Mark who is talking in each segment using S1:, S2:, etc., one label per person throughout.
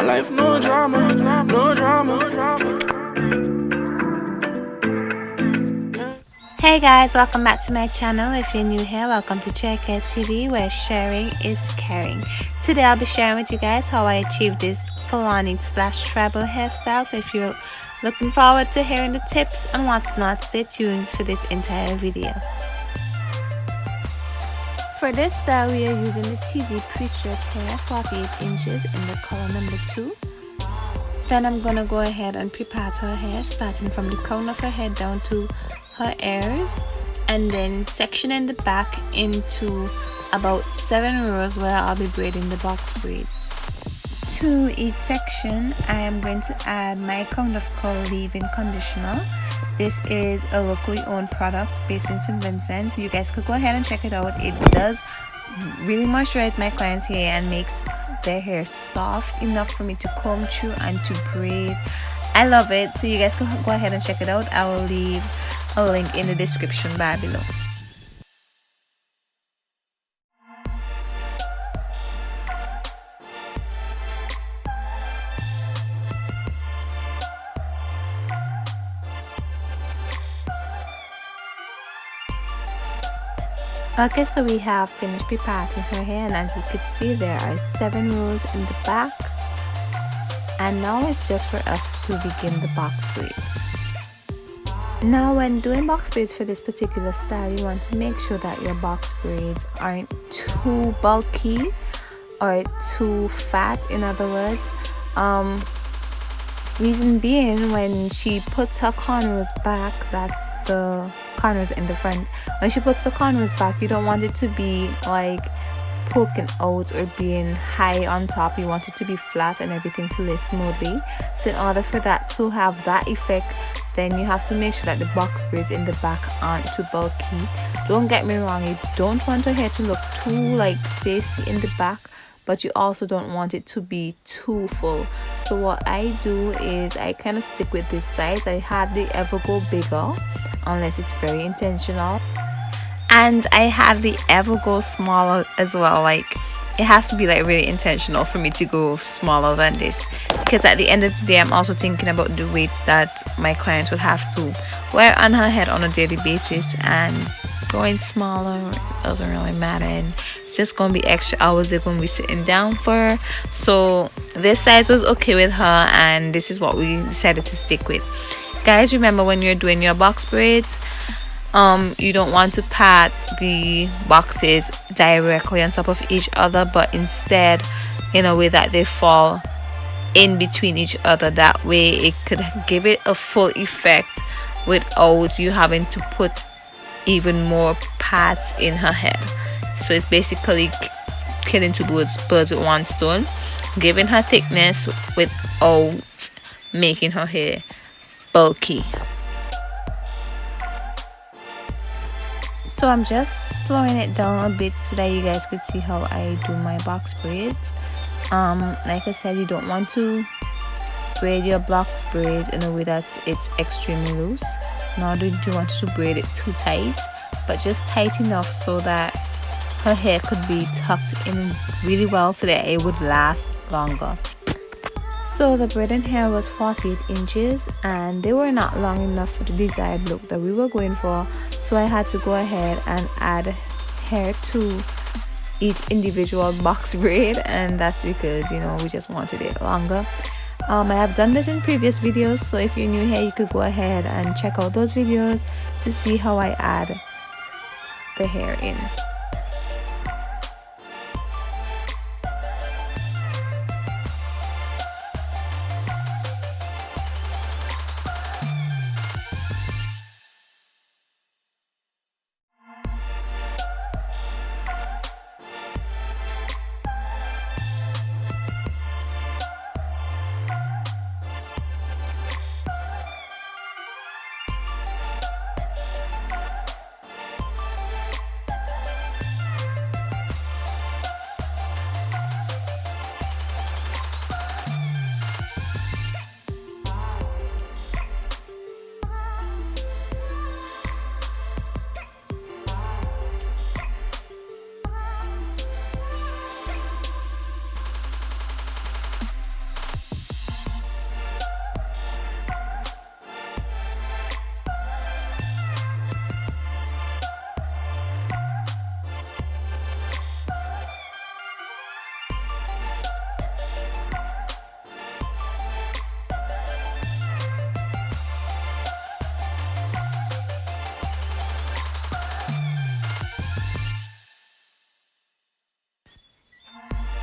S1: My life, no drama, no drama.
S2: Hey guys, welcome back to my channel. If you're new here, welcome to Checkhead TV, where sharing is caring. Today I'll be sharing with you guys how I achieved this Fulani / treble hairstyle. So if you're looking forward to hearing the tips and what's not, stay tuned for this entire video. For this style, we are using the TZ pre-stretch hair, 48 inches in the color number 2. Then I'm gonna go ahead and pre-part her hair, starting from the crown of her head down to her ears, and then sectioning the back into about 7 rows where I'll be braiding the box braids. To each section, I am going to add my Crown of Coral leave-in conditioner. This is a locally owned product based in St. Vincent. You guys could go ahead and check it out. It does really moisturize my clients' hair and makes their hair soft enough for me to comb through and to braid. I love it, so you guys could go ahead and check it out. I will leave a link in the description bar below. Okay, so we have finished pre-parting her hair, and as you could see, there are 7 rows in the back, and now it's just for us to begin the box braids. Now when doing box braids for this particular style, you want to make sure that your box braids aren't too bulky or too fat, in other words. Reason being, when she puts her cornrows back, that's the cornrows in the front, when she puts the cornrows back, you don't want it to be like poking out or being high on top. You want it to be flat and everything to lay smoothly. So in order for that to have that effect, then you have to make sure that the box braids in the back aren't too bulky. Don't get me wrong, you don't want your hair to look too like spacey in the back, but you also don't want it to be too full. So what I do is I kind of stick with this size. I hardly ever go bigger unless it's very intentional, and I hardly ever go smaller as well. Like, it has to be like really intentional for me to go smaller than this, because at the end of the day, I'm also thinking about the weight that my clients would have to wear on her head on a daily basis, and going smaller, it doesn't really matter, and it's just gonna be extra hours they're gonna be sitting down for. So this size was okay with her, and this is what we decided to stick with. Guys, remember, when you're doing your box braids, you don't want to pat the boxes directly on top of each other, but instead in a way that they fall in between each other. That way it could give it a full effect without you having to put even more pads in her head. So it's basically killing two birds with one stone, giving her thickness without making her hair bulky. So I'm just slowing it down a bit so that you guys could see how I do my box braids. Like I said, you don't want to braid your box braids in a way that it's extremely loose, nor do you want to braid it too tight, but just tight enough so that her hair could be tucked in really well so that it would last longer. So the braiding hair was 48 inches, and they were not long enough for the desired look that we were going for, so I had to go ahead and add hair to each individual box braid, and that's because, you know, we just wanted it longer. I have done this in previous videos, so if you're new here, you could go ahead and check out those videos to see how I add the hair in.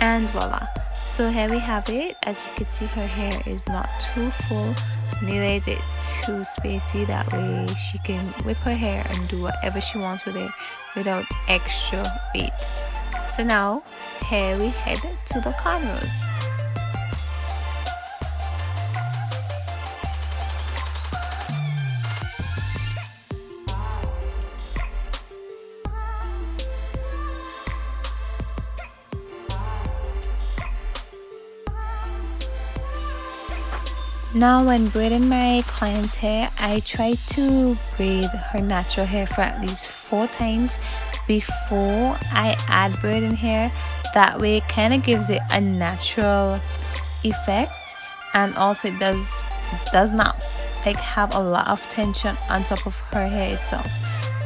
S2: And voila, so here we have it. As you can see, her hair is not too full, neither is it too spacey. That way she can whip her hair and do whatever she wants with it without extra weight. So now here we head to the cornrows. Now when braiding my client's hair, I try to braid her natural hair for at least 4 times before I add braiding hair. That way it kind of gives it a natural effect, and also it does not like have a lot of tension on top of her hair itself,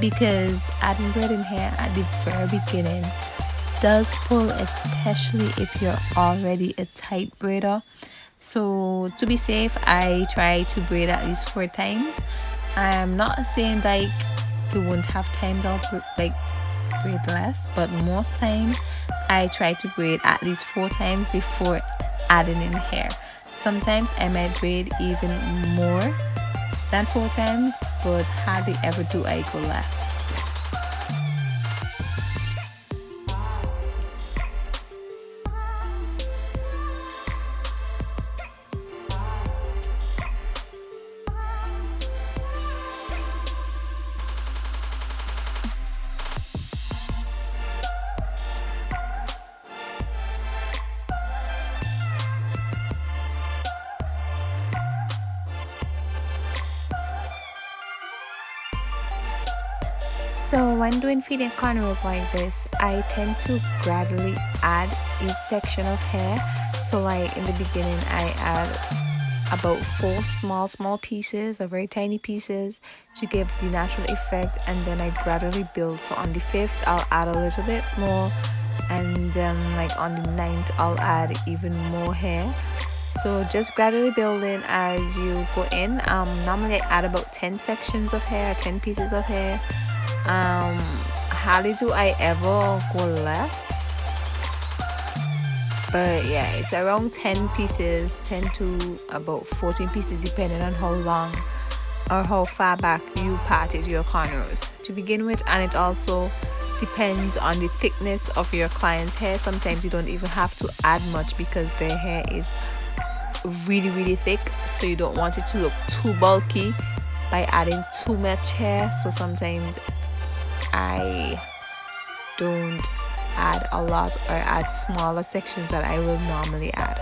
S2: because adding braiding hair at the very beginning does pull, especially if you're already a tight braider. So to be safe, I try to braid at least 4 times. I'm not saying like you won't have times I'll like braid less, but most times I try to braid at least 4 times before adding in hair. Sometimes I might braid even more than 4 times, but hardly ever do I go less. So when doing feeding cornrows like this, I tend to gradually add each section of hair. So like in the beginning, I add about 4 small pieces, or very tiny pieces, to give the natural effect, and then I gradually build. So on the 5th, I'll add a little bit more, and then like on the 9th, I'll add even more hair. So just gradually building as you go in. Normally I add about 10 sections of hair, 10 pieces of hair. Hardly do I ever go less, but yeah, it's around 10 pieces, 10 to about 14 pieces, depending on how long or how far back you parted your cornrows to begin with. And it also depends on the thickness of your client's hair. Sometimes you don't even have to add much because their hair is really thick, so you don't want it to look too bulky by adding too much hair. So sometimes I don't add a lot, or add smaller sections that I will normally add.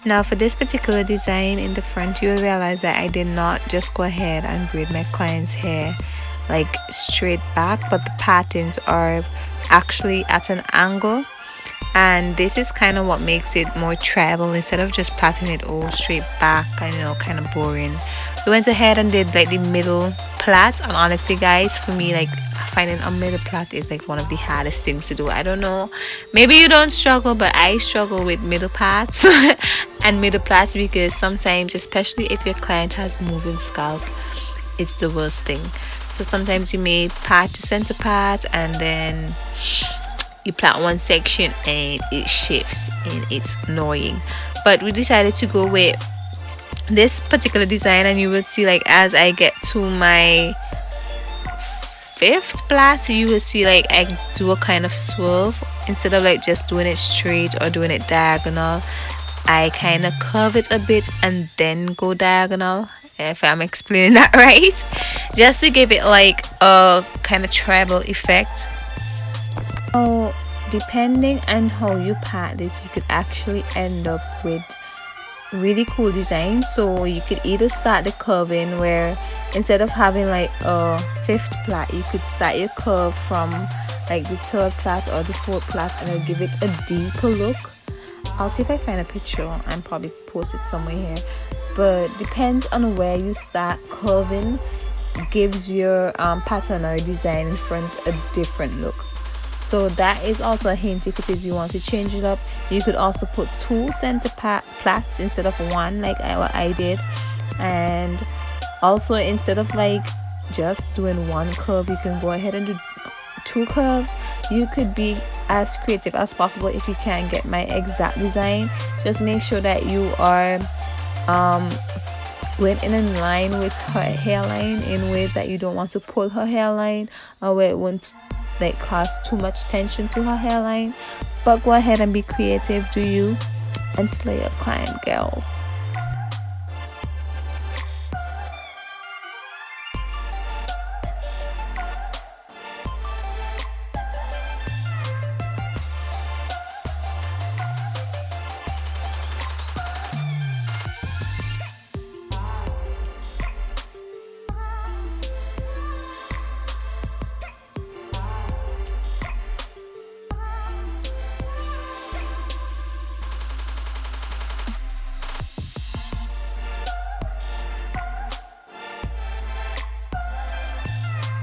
S2: Now for this particular design in the front, you will realize that I did not just go ahead and braid my client's hair like straight back, but the patterns are actually at an angle, and this is kind of what makes it more tribal. Instead of just plaiting it all straight back, I know, kind of boring, we went ahead and did like the middle plait. And honestly guys, for me, like finding a middle plait is like one of the hardest things to do. I don't know, maybe you don't struggle, but I struggle with middle plaits and middle plaits, because sometimes, especially if your client has moving scalp, it's the worst thing. So sometimes you may part to center part, and then you plait one section and it shifts and it's annoying. But we decided to go with this particular design, and you will see, like, as I get to my fifth plait, you will see like I do a kind of swerve. Instead of like just doing it straight or doing it diagonal, I kind of curve it a bit and then go diagonal, if I'm explaining that right, just to give it like a kind of tribal effect. So depending on how you pat this, you could actually end up with really cool designs. So you could either start the curving, where instead of having like a fifth plait, you could start your curve from like the third plait or the fourth plait, and it'll give it a deeper look. I'll see if I find a picture and probably post it somewhere here. But depends on where you start curving, gives your pattern or design in front a different look. So that is also a hint. If it is you want to change it up, you could also put 2 center plaits instead of 1, like I did. And also, instead of like just doing 1 curve, you can go ahead and do 2 curves. You could be as creative as possible. If you can't get my exact design, just make sure that you are went in line with her hairline, in ways that you don't want to pull her hairline, or where it won't like cause too much tension to her hairline. But go ahead and be creative, do you, and slay your client, girls.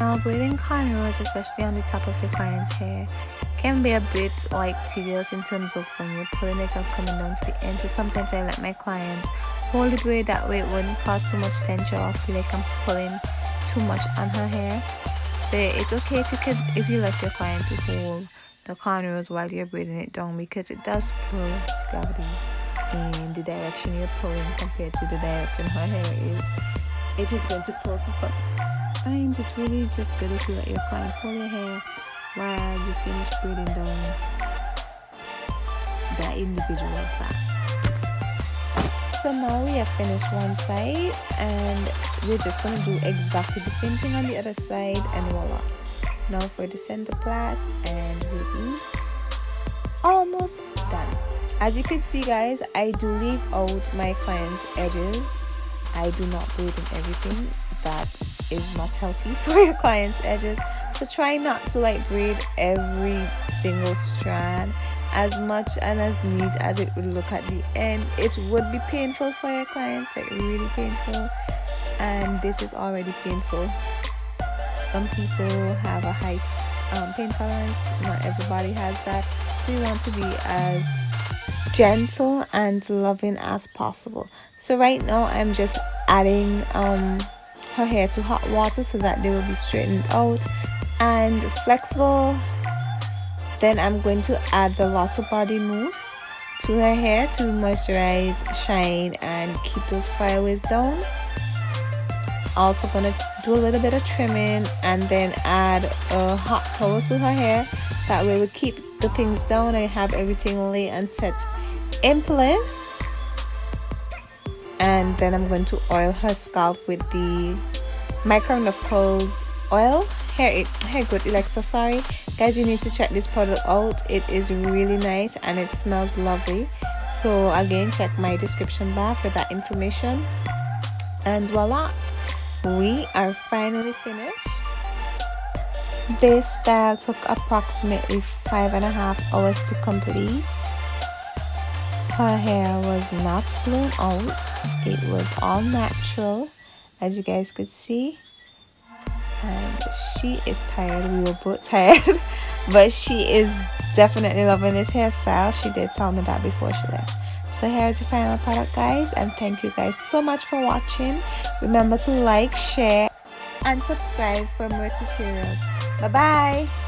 S2: Now, braiding cornrows, especially on the top of your client's hair, can be a bit like tedious in terms of when you're pulling it up coming down to the end. So sometimes I let my client hold the braid, that way it wouldn't cause too much tension or feel like I'm pulling too much on her hair. So it's okay if you let your client to hold the cornrows while you're braiding it down, because it does pull its gravity in the direction you're pulling compared to the direction her hair is. It is going to pull. So sometimes it's really just good if you let your client hold your hair while you finish braiding down that individual part. So now we have finished one side, and we're just going to do exactly the same thing on the other side, and voila. Now for the center plait, and we'll be almost done. As you can see guys, I do leave out my client's edges. I do not braid in everything. That is not healthy for your client's edges. So try not to like braid every single strand as much and as neat as it would look at the end. It would be painful for your clients, like really painful, and this is already painful. Some people have a high pain tolerance, not everybody has that, so you want to be as gentle and loving as possible. So right now I'm just adding her hair to hot water so that they will be straightened out and flexible. Then I'm going to add the Lotto Body Mousse to her hair to moisturize, shine, and keep those flyaways down. Also gonna do a little bit of trimming and then add a hot towel to her hair. That way we keep the things down and have everything lay and set in place. And then I'm going to oil her scalp with the Micron of Curls oil, hair growth elixir. Sorry guys, you need to check this product out. It is really nice and it smells lovely. So again, check my description bar for that information. And voila, we are finally finished. This style took approximately 5.5 hours to complete. Her hair was not blown out, it was all natural, as you guys could see. And she is tired, we were both tired, but she is definitely loving this hairstyle. She did tell me that before she left. So here's the final product, guys, and thank you guys so much for watching. Remember to like, share and subscribe for more tutorials. Bye bye.